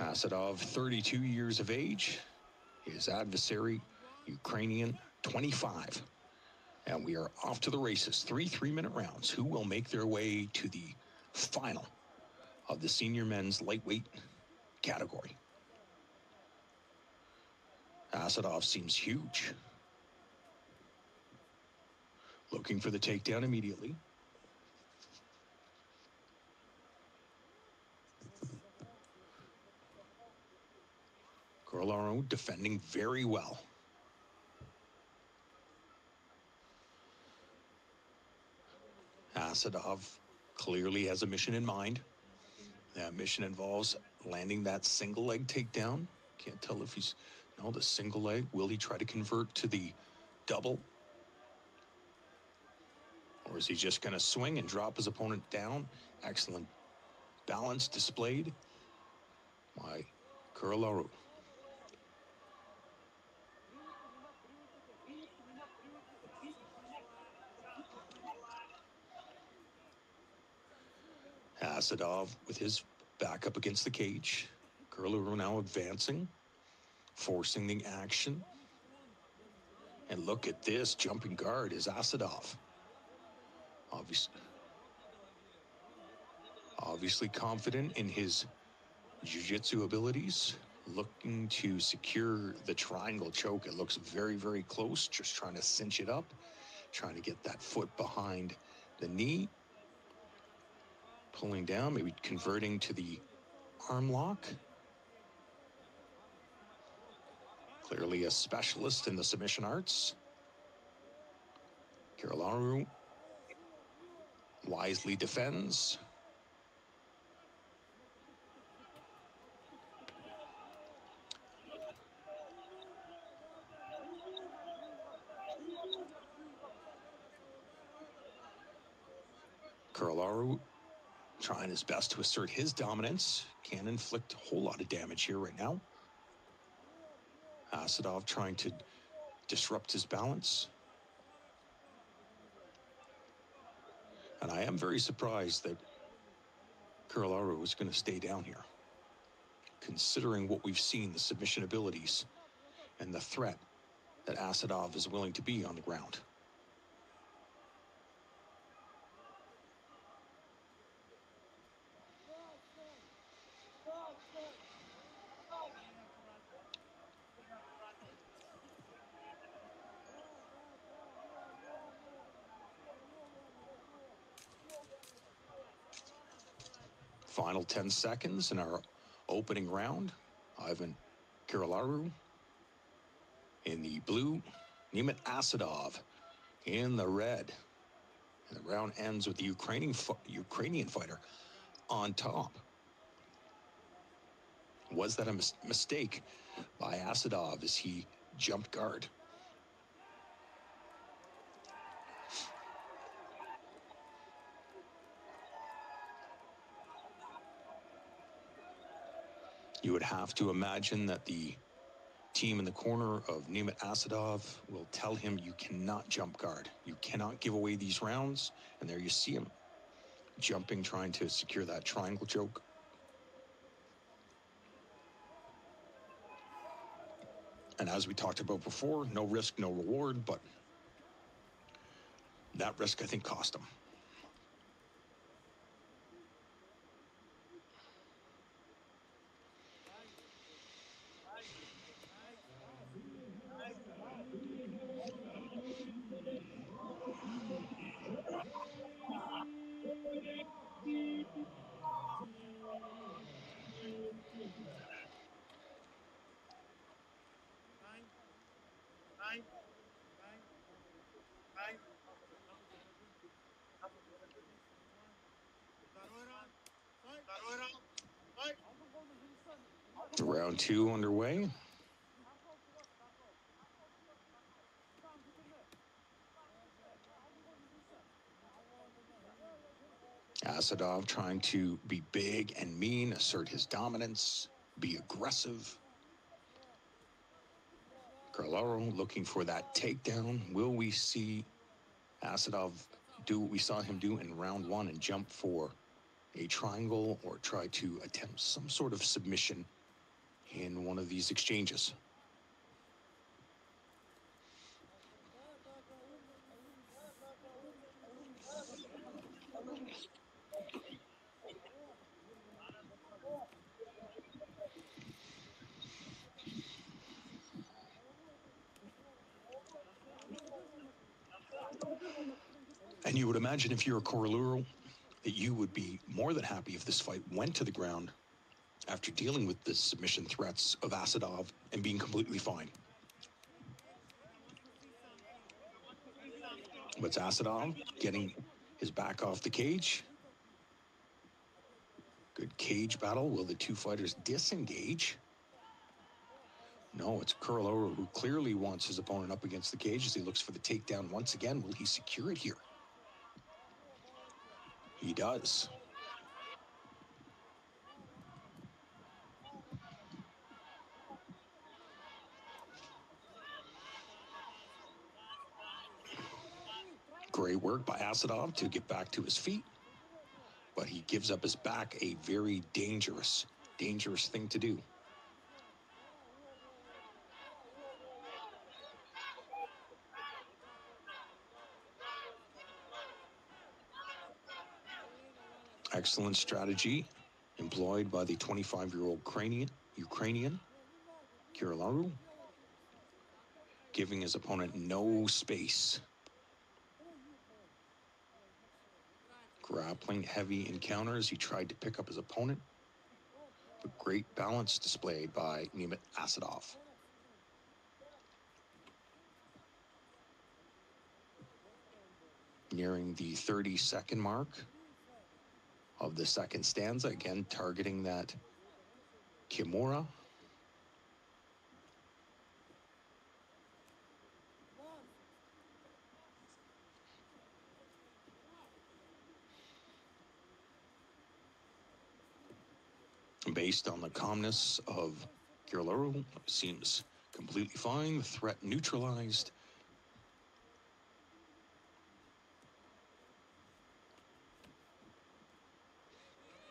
Asadov, 32 years of age. His adversary, Ukrainian, 25. And we are off to the races. 3 3-minute rounds. Who will make their way to the final of the senior men's lightweight category? Asadov seems huge. Looking for the takedown immediately. Corolaro defending very well. Asadov clearly has a mission in mind. That mission involves landing that single leg takedown. Can't tell if he's, no, the single leg. Will he try to convert to the double? Or is he just going to swing and drop his opponent down? Excellent balance displayed by Corolaro. Asadov with his back up against the cage. Corolaro now advancing, forcing the action. And look at this jumping guard is Asadov. Obviously confident in his jiu-jitsu abilities, looking to secure the triangle choke. It looks very, very close, just trying to cinch it up, trying to get that foot behind the knee, pulling down, maybe converting to the arm lock. Clearly a specialist in the submission arts. Corolaro wisely defends. Corolaro trying his best to assert his dominance. Can't inflict a whole lot of damage here right now. Asadov trying to disrupt his balance. And I am very surprised that Corolaro is going to stay down here, considering what we've seen, the submission abilities and the threat that Asadov is willing to be on the ground. Final 10 seconds in our opening round. Ivan Corolaro in the blue, Nimit Asadov in the red. And the round ends with the Ukrainian fighter on top. Was that a mistake by Asadov as he jumped guard? You would have to imagine that the team in the corner of Nimit Asadov will tell him you cannot jump guard. You cannot give away these rounds. And there you see him jumping, trying to secure that triangle choke. And as we talked about before, no risk, no reward, but that risk, I think, cost him. Round 2 underway. Asadov trying to be big and mean, assert his dominance, be aggressive. Corolaro looking for that takedown. Will we see Asadov do what we saw him do in round 1 and jump for a triangle or try to attempt some sort of submission in one of these exchanges. And you would imagine if you're a Koroluru that you would be more than happy if this fight went to the ground after dealing with the submission threats of Asadov and being completely fine. But it's Asadov getting his back off the cage. Good cage battle. Will the two fighters disengage? No, it's Koroluru who clearly wants his opponent up against the cage as he looks for the takedown once again. Will he secure it here? He does. Great work by Asadov to get back to his feet, but he gives up his back, a very dangerous thing to do. Excellent strategy employed by the 25-year-old Ukrainian Kiralaru, giving his opponent no space. Grappling heavy encounters. He tried to pick up his opponent, but great balance displayed by Nimit Asadov. Nearing the 30-second mark of the second stanza, again targeting that Kimura. Based on the calmness of Kiralaru, seems completely fine. The threat neutralized.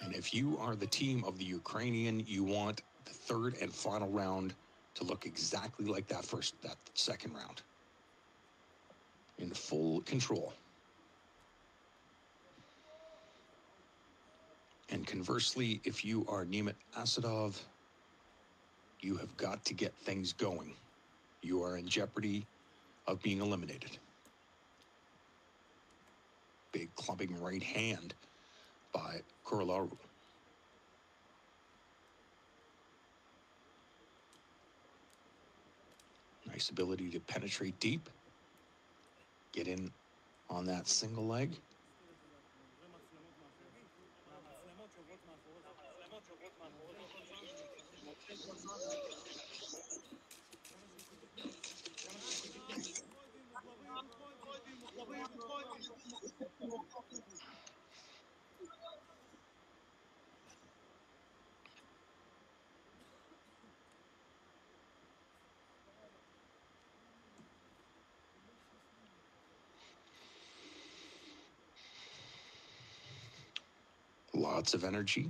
And if you are the team of the Ukrainian, you want the third and final round to look exactly like that second round. In full control. And conversely, if you are Nimit Asadov, you have got to get things going. You are in jeopardy of being eliminated. Big clubbing right hand by Korolaru. Nice ability to penetrate deep. Get in on that single leg. Lots of energy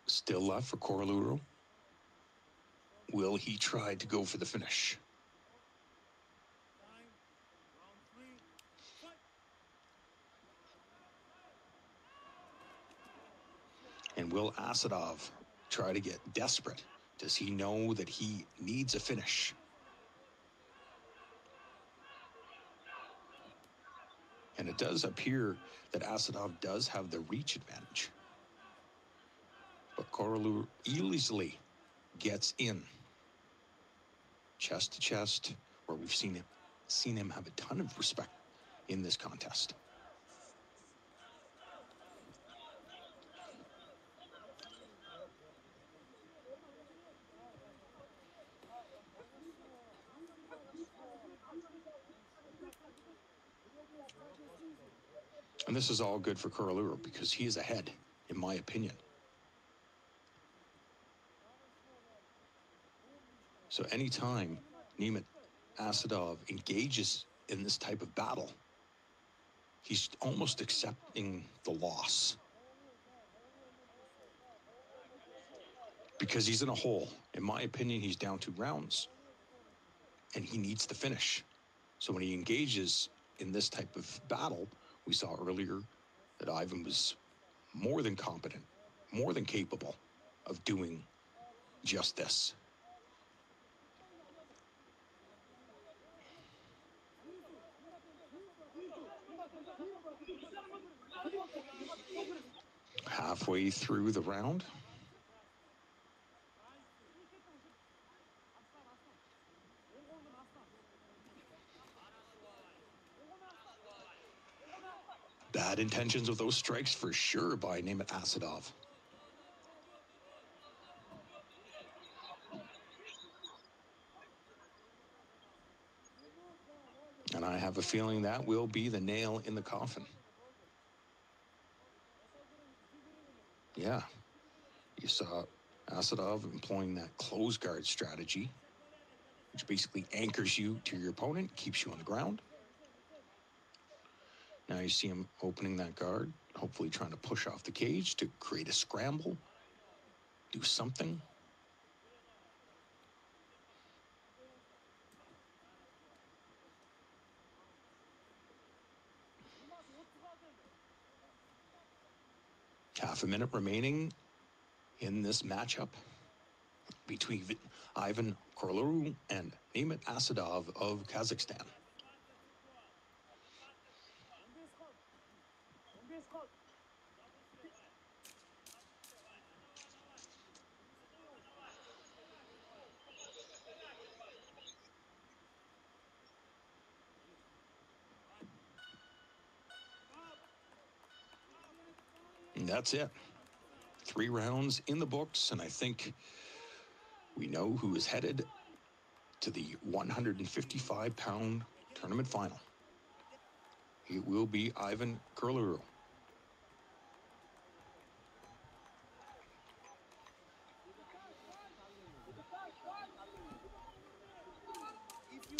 still left for Korolaru. Will he try to go for the finish? And will Asadov try to get desperate? Does he know that he needs a finish? And it does appear that Asadov does have the reach advantage. But Korolaru easily gets in. Chest to chest, where we've seen him have a ton of respect in this contest. And this is all good for Korolaru because he is ahead, in my opinion. So anytime Nimit Asadov engages in this type of battle, he's almost accepting the loss. because he's in a hole. In my opinion, he's down 2 rounds, and he needs to finish. So when he engages in this type of battle, we saw earlier that Ivan was more than competent, more than capable of doing just this. Halfway through the round. Bad intentions with those strikes for sure by Namath Asadov. And I have a feeling that will be the nail in the coffin. Yeah, you saw Asadov employing that close guard strategy, which basically anchors you to your opponent, keeps you on the ground. Now you see him opening that guard, hopefully trying to push off the cage to create a scramble, do something. Half a minute remaining in this matchup between Ivan Kurlaru and Namath Asadov of Kazakhstan. And that's it. 3 rounds in the books, and I think we know who is headed to the 155-pound tournament final. It will be Ivan Kurlaru.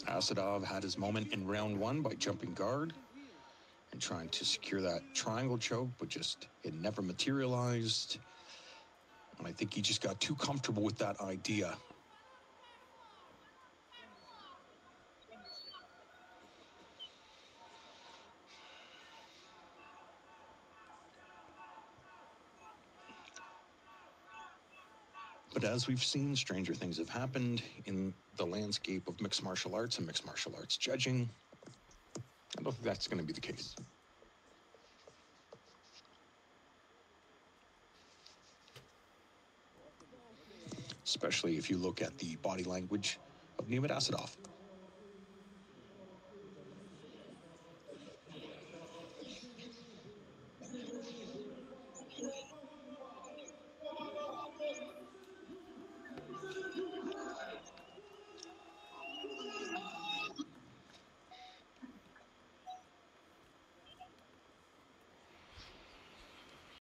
Asadov had his moment in round 1 by jumping guard and trying to secure that triangle choke, but just it never materialized. And I think he just got too comfortable with that idea. But as we've seen, stranger things have happened in the landscape of mixed martial arts and mixed martial arts judging. I don't think that's going to be the case. Especially if you look at the body language of Namath Asadov.